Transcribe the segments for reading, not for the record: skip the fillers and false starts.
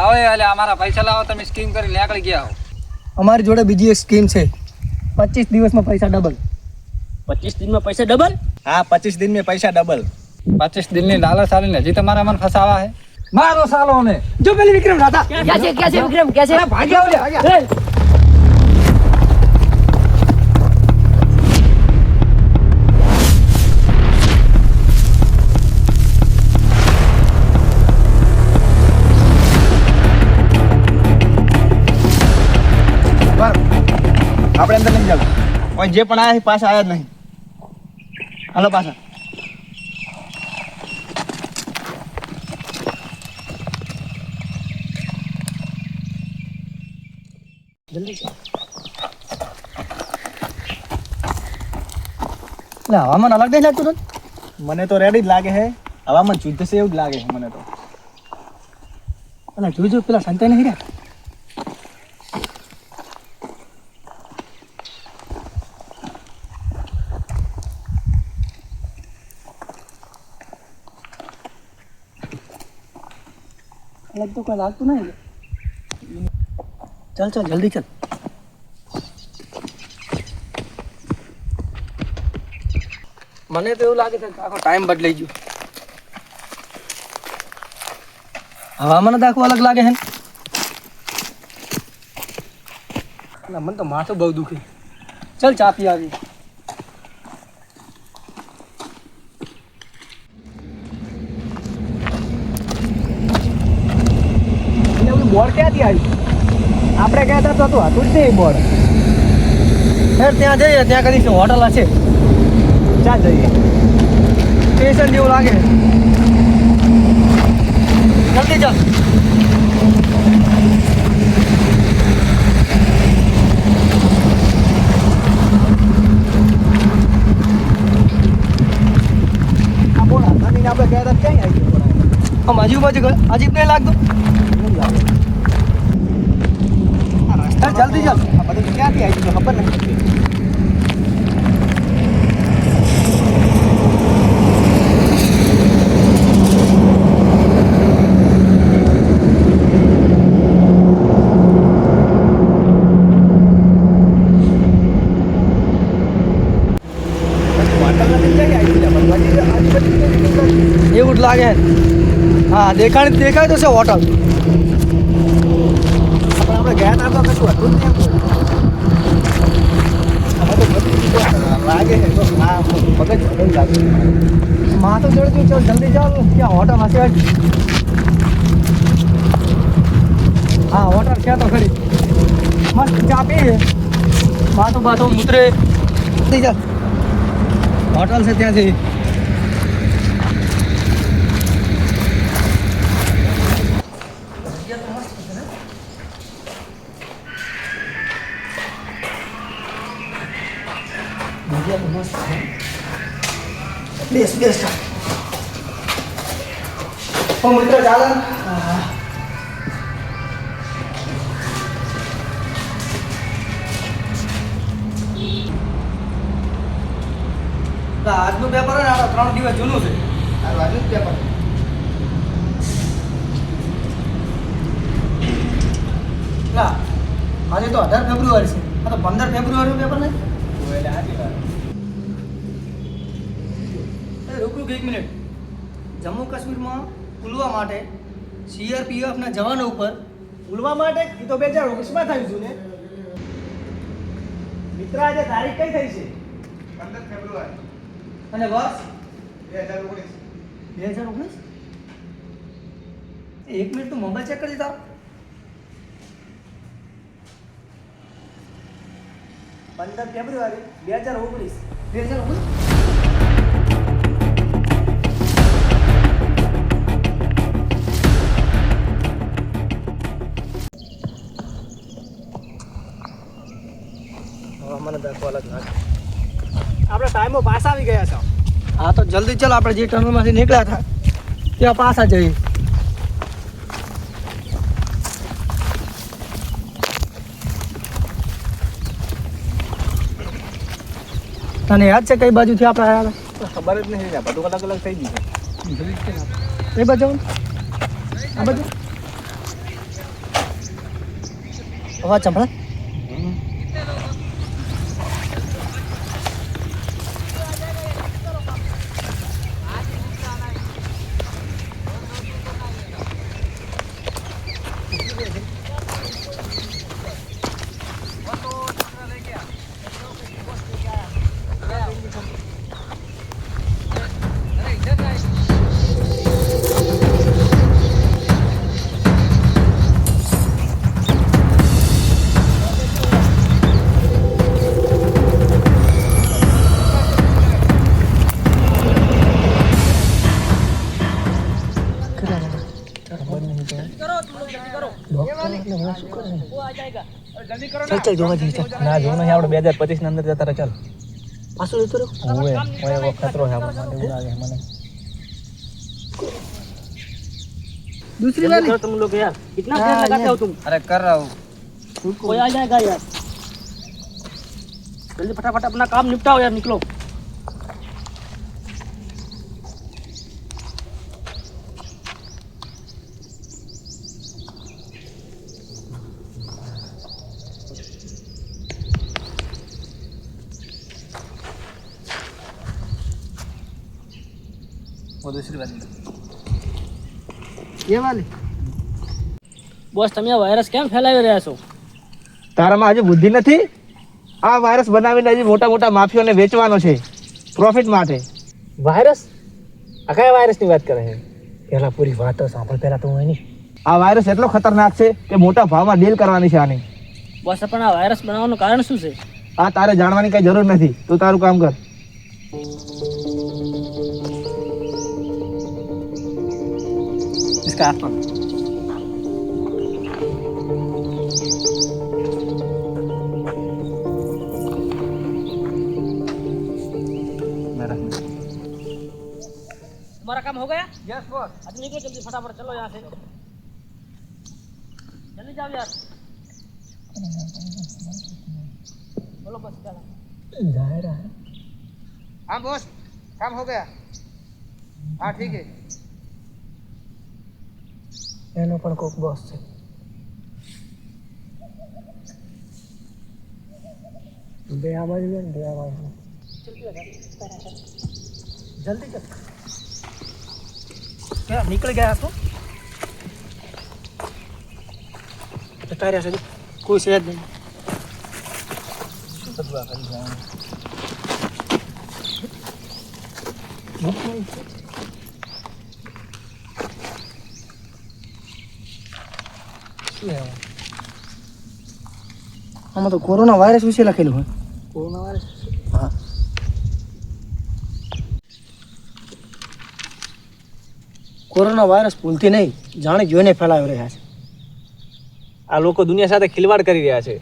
લાવો એટલે અમારા પૈસા લાવો, તમે સ્કીમ કરી નીકળી ગયા હો. અમારી જોડે બીજી એક સ્કીમ છે, 25 દિવસમાં પૈસા ડબલ. 25 દિનમાં પૈસા ડબલ? हाँ 25 दिन में पैसा डबल. 25 દિનની લાલચ આલીને હજી તમારા મને ફસાવા હે. મારો સાલો ને જો પેલી વિક્રમ રાતા ક્યાં છે વિક્રમ, ક્યાં છે? ભાગ્યા આપણે અંદર નહીં જાવ. કોઈ જે પણ આયા છે પાછા આયા જ નહીં. હાલો પાછા. હવામાન અલગ નહીં લાગતું તને? મને તો રેડી જ લાગે છે. હવામાન શુદ્ધ છે એવું જ લાગે છે મને તો. અને જોઈ પેલા સંતાઈ નહીં રહ્યા. અલગ તો કોઈ લાગતું નહીં. ચાલ ચાલ જલ્દી ચાલ. મને તો એવું લાગે છે કે આખો ટાઈમ બદલાઈ ગયો. હવામાન આખું અલગ લાગે છે. મને તો માથું બહુ દુખે. ચાલ ચા પી આવી. બોર્ડ ક્યાંથી આવ્યું? આપણે ગયા હતા તો હતું જ નહીં બોર્ડ. ત્યાં જઈએ ત્યાં કદી હોટલ હશે. ચાલ જઈએ. સ્ટેશન જેવું લાગે. જલ્દી ચાલ. આ બોલ આપણે ગયા હતા ક્યાંય આવી ગયું. આમ આજુબાજુ અજીબ નહીં લાગતું? જલ્દી ચાલ. આ બધું ક્યાંથી આવી ગયું ખબર નથી. એવું જ લાગે. હા દેખાય તો છે હોટલ. આપણે ગયા ના તો કશું હતું જ નહીં. લાગે છે તો હા મગજ લાગે. માથું ચડતું ચાલ જલ્દી ચાલ. ક્યાં હોટલ હશે? હા હોટલ છે તો ખરી. મસ્ત ચા પીએ. માથું બાથું ઉતરે. જલ્દી ચાલ. હોટલ છે ત્યાં જઈએ. બેસ મિત્ર ચાલે. આજનું પેપર ને 3 દિવસ જૂનું છે. આજનું જ પેપર. આજે તો 18 ફેબ્રુઆરી છે. આ તો 15 ફેબ્રુઆરીનું પેપર નહીં. રૂક 1 મિનિટ. જમ્મુ કાશ્મીરમાં ખુલવા માટે CRPFના જવાનો ઉપર ખુલવા માટે એ તો 2019માં થયું હતું ને મિત્ર. આજે તારીખ કઈ થઈ છે? 15 ફેબ્રુઆરી. અને વર્ષ 2019. 2019? 1 મિનિટ તું મોબાઈલ ચેક કરી તારો. 15 ફેબ્રુઆરી 2019. 2019? મને દાખવા અલગ લાગે. આપણે ટાઈમમાં પાછા આવી ગયા છો. હા તો જલ્દી ચાલ. આપણે જે ટનલમાંથી નીકળ્યા હતા ત્યાં પાછા જઈએ. તને યાદ છે કઈ બાજુથી આપણે આવ્યા હતા? ખબર જ નહીં. બધું અલગ અલગ થઈ ગયું. એ બાજુ આ બાજુ અવાજ સંભળાય? ચાલ જોવા જઈએ ચાલ. ના જો નહીં આપણે 2025 ની અંદર જતા રહે ચાલ. પાછું જતો રહ્યો. ઓએ ઓએ એવો ખતરો છે આપણે માટે એવું લાગે મને. दूसरी जल्दी वाली करो तुम लोग यार, कितना हाँ, देर लगाते ये- हो तुम? अरे कर रहा हूँ। कोई आ जाएगा यार, जल्दी फटाफट अपना काम निपटाओ यार, निकलो। वो दूसरी वाली ये वाली બોસ, તમે આ વાયરસ કેમ ફેલાવી રહ્યા છો? તારામાં હજી બુદ્ધિ નથી? આ વાયરસ બનાવીને હજી મોટા મોટા માફિયોને વેચવાનો છે પ્રોફિટ માટે. વાયરસ? આ કયા વાયરસની વાત કરે છે? પહેલા પૂરી વાત તો સાંભળ પહેલા તો હું એની. આ વાયરસ એટલો ખતરનાક છે કે મોટા ભાવમાં ડીલ કરવાની છે આની. બોસ, પણ આ વાયરસ બનાવવાનું કારણ શું છે? આ તારે જાણવાની કઈ જરૂર નથી. તું તારું કામ કર. इसका हाथ पकड़। मेरा तुम्हारा काम हो गया? Yes boss. अब निकलो जल्दी फटाफट, चलो यहाँ से, जल्दी जाओ यार। बोलो बस, चलो। जाहिर है हाँ बॉस, काम हो गया। हाँ ठीक है। એનો પણ કોક બોસ છે. બે આ બાજુ ને બે આ બાજુ. જલ્દી કર. क्या निकल गया तो बता रहा है कोई शायद नहीं. આમાં તો કોરોના વાયરસ વિશે લખેલું હોય. Corona virus? હા. કોરોના વાયરસ ભૂલથી નહીં જાણે જોઈને ફેલાવી રહ્યા છે. આ લોકો દુનિયા સાથે ખિલવાડ કરી રહ્યા છે.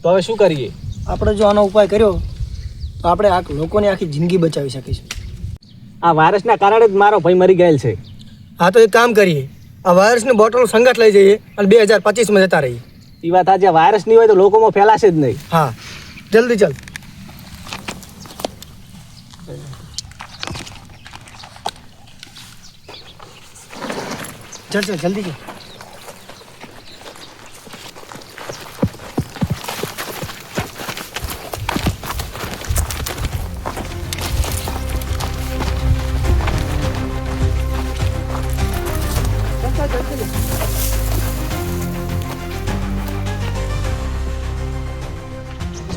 તો હવે શું કરીએ? આપણે જો આનો ઉપાય કર્યો તો આપણે આ લોકોની આખી જિંદગી બચાવી શકીશું. આ વાયરસના કારણે જ મારો ભાઈ મરી ગયેલ છે. હા તો એક કામ કરીએ, આ વાયરસની બોટલ સંગાથ લઈ જઈએ અને 2025માં જતા રહીએ. એ વાત આજે વાયરસ નહીં હોય તો લોકોમાં ફેલાશે જ નહીં. હા જલ્દી ચાલ. चल चल जल्दी चल.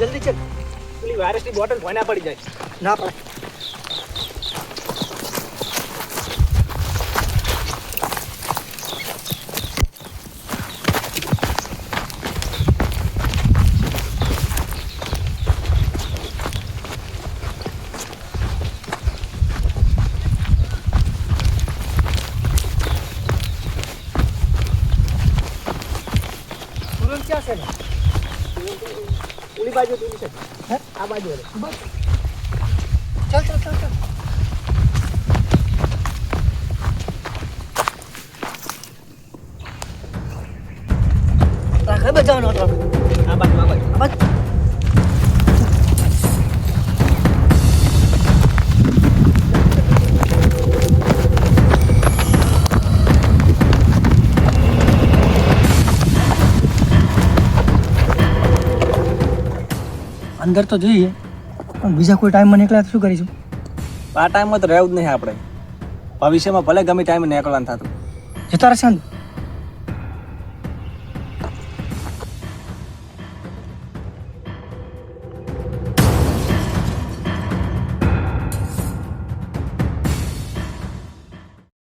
जल्दी चल. પેલી વાયરસની બોટલ ભોયના પડી જાય. ना पड़े. तुरंत क्या से ઓલી બાજુ પેલી છે. है આ બાજુ વાળી. बस चल चल चल चल. राखे बचाओ ना આ બાજુ આ બાજુ. बस. અંદર તો જોઈએ પણ બીજા કોઈ ટાઈમમાં નીકળ્યા તો શું કરીશું? આ ટાઈમમાં તો રહેવું જ નહીં આપણે. ભવિષ્યમાં ભલે ગમે ટાઈમે નીકળવાનું થતું. જતા રહેશે ને?